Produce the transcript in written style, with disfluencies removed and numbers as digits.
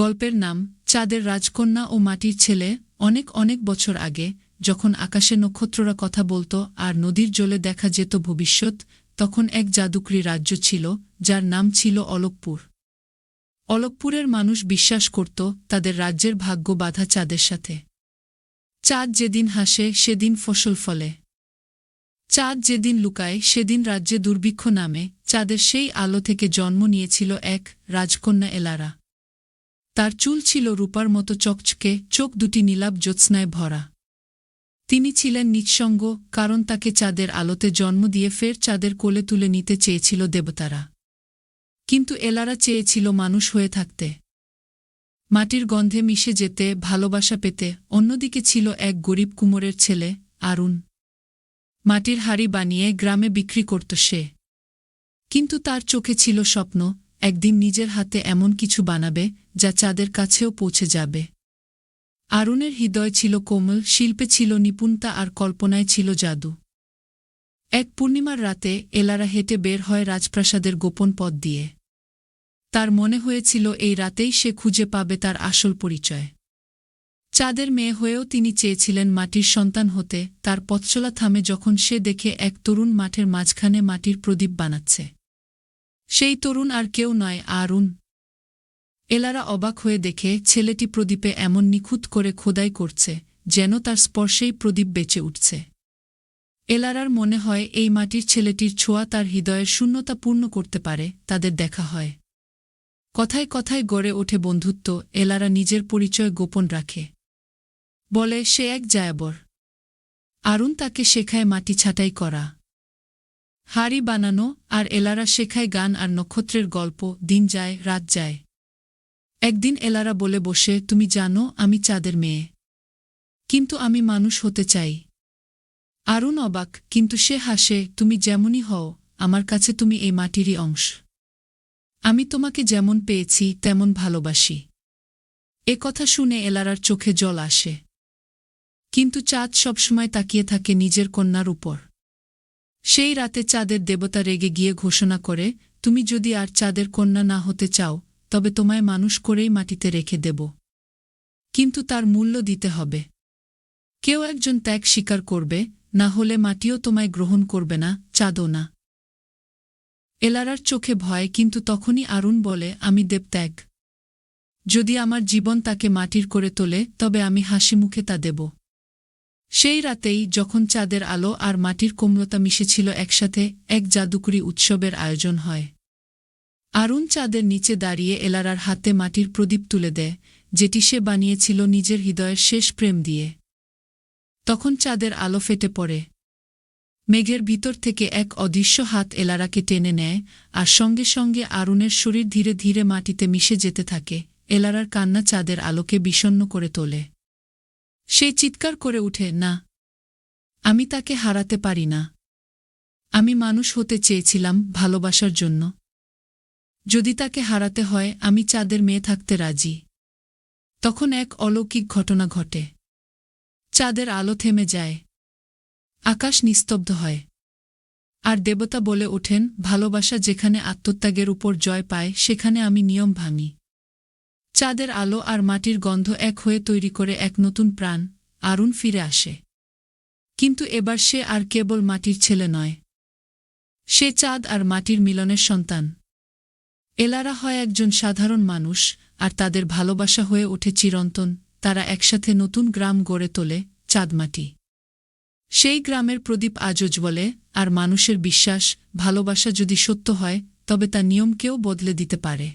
গল্পের নাম চাঁদের রাজকন্যা ও মাটির ছেলে। অনেক অনেক বছর আগে, যখন আকাশে নক্ষত্ররা কথা বলত আর নদীর জলে দেখা যেত ভবিষ্যৎ, তখন এক জাদুকরী রাজ্য ছিল, যার নাম ছিল অলোকপুর। অলোকপুরের মানুষ বিশ্বাস করত তাদের রাজ্যের ভাগ্য বাঁধা চাঁদের সাথে। চাঁদ যেদিন হাসে সেদিন ফসল ফলে। চাঁদ যেদিন লুকায় সেদিন রাজ্যে দুর্ভিক্ষ নামে। চাঁদের সেই আলো থেকে জন্ম নিয়েছিল এক রাজকন্যা এলারা। তার চুল ছিল রূপার মতো চকচকে, চোখ দুটি নীলাভ জ্যোৎস্নায় ভরা। তিনি ছিলেন নিঃসঙ্গ, কারণ তাকে চাঁদের আলোতে জন্ম দিয়ে ফের চাঁদের কোলে তুলে নিতে চেয়েছিল দেবতারা। কিন্তু এলারা চেয়েছিল মানুষ হয়ে থাকতে, মাটির গন্ধে মিশে যেতে, ভালোবাসা পেতে। অন্যদিকে ছিল এক গরিব কুমোরের ছেলে, আরুন। মাটির হাড়ি বানিয়ে গ্রামে বিক্রি করত সে। কিন্তু তার চোখে ছিল স্বপ্ন, একদিন নিজের হাতে এমন কিছু বানাবে যা চাঁদের কাছেও পৌঁছে যাবে। আরুনের হৃদয় ছিল কোমল, শিল্পে ছিল নিপুণতা আর কল্পনায় ছিল জাদু। এক পূর্ণিমার রাতে এলারা হেঁটে বের হয় রাজপ্রাসাদের গোপন পথ দিয়ে। তার মনে হয়েছিল এই রাতেই সে খুঁজে পাবে তার আসল পরিচয়। চাঁদের মেয়ে হয়েও তিনি চেয়েছিলেন মাটির সন্তান হতে। তার পথচলা থামে যখন সে দেখে এক তরুণ মাঠের মাঝখানে মাটির প্রদীপ বানাচ্ছে। সেই তরুণ আর কেউ নয়, আরুন। এলারা অবাক হয়ে দেখে ছেলেটি প্রদীপে এমন নিখুঁত করে খোদাই করছে, যেন তার স্পর্শেই প্রদীপ বেঁচে উঠছে। এলারার মনে হয় এই মাটির ছেলেটির ছোঁয়া তার হৃদয়ের শূন্যতা পূর্ণ করতে পারে। তাদের দেখা হয়। কথায় কথায় গড়ে ওঠে বন্ধুত্ব। এলারা নিজের পরিচয় গোপন রাখে, বলে সে এক জায়াবর। আরুন তাকে শেখায় মাটি ছাঁটাই করা, হাড়ি বানানো, আর এলারা শেখায় গান আর নক্ষত্রের গল্প। দিন যায়, রাত যায়। একদিন এলারা বলে বসে, তুমি জানো আমি চাঁদের মেয়ে, কিন্তু আমি মানুষ হতে চাই। আরুন অবাক, কিন্তু সে হাসে, তুমি যেমনই হও, আমার কাছে তুমি এই মাটিরই অংশ। আমি তোমাকে যেমন পেয়েছি তেমন ভালোবাসি। এ কথা শুনে এলারার চোখে জল আসে। কিন্তু চাঁদ সবসময় তাকিয়ে থাকে নিজের কন্যার উপর। সেই রাতে চাঁদের দেবতা রেগে গিয়ে ঘোষণা করে, তুমি যদি আর চাঁদের কন্যা না হতে চাও, তবে তোমায় মানুষ করেই মাটিতে রেখে দেব। কিন্তু তার মূল্য দিতে হবে। কেউ একজন ত্যাগ স্বীকার করবে, না হলে মাটিও তোমায় গ্রহণ করবে না, চাঁদও না। এলারার চোখে ভয়, কিন্তু তখনই আরুন বলে, আমি দেব ত্যাগ। যদি আমার জীবন তাকে মাটির করে তোলে, তবে আমি হাসি মুখে তা দেব। সেই রাতেই, যখন চাঁদের আলো আর মাটির কোমলতা মিশেছিল একসাথে, এক জাদুকরী উৎসবের আয়োজন হয়। আরুন চাঁদের নিচে দাঁড়িয়ে এলারার হাতে মাটির প্রদীপ তুলে দেয়, যেটি সে বানিয়েছিল নিজের হৃদয়ের শেষ প্রেম দিয়ে। তখন চাঁদের আলো ফেটে পড়ে। মেঘের ভিতর থেকে এক অদৃশ্য হাত এলারাকে টেনে নেয়, আর সঙ্গে সঙ্গে আরুনের শরীর ধীরে ধীরে মাটিতে মিশে যেতে থাকে। এলারার কান্না চাঁদের আলোকে বিষণ্ণ করে তোলে। সে চিৎকার করে উঠে, না, আমি তাকে হারাতে পারি না। আমি মানুষ হতে চেয়েছিলাম ভালোবাসার জন্য। যদি তাকে হারাতে হয়, আমি চাঁদের মেয়ে থাকতে রাজি। তখন এক অলৌকিক ঘটনা ঘটে। চাঁদের আলো থেমে যায়, আকাশ নিস্তব্ধ হয়, আর দেবতা বলে ওঠেন, ভালোবাসা যেখানে আত্মত্যাগের উপর জয় পায়, সেখানে আমি নিয়ম ভাঙি। চাঁদের আলো আর মাটির গন্ধ এক হয়ে তৈরি করে এক নতুন প্রাণ। আরুন ফিরে আসে। কিন্তু এবার সে আর কেবল মাটির ছেলে নয়, সে চাঁদ আর মাটির মিলনের সন্তান। এলারা হয় একজন সাধারণ মানুষ, আর তাদের ভালোবাসা হয়ে ওঠে চিরন্তন। তারা একসাথে নতুন গ্রাম গড়ে তোলে, চাঁদমাটি। সেই গ্রামের প্রদীপ আজও জ্বলে, আর মানুষের বিশ্বাস, ভালোবাসা যদি সত্য হয়, তবে তা নিয়মকেও বদলে দিতে পারে।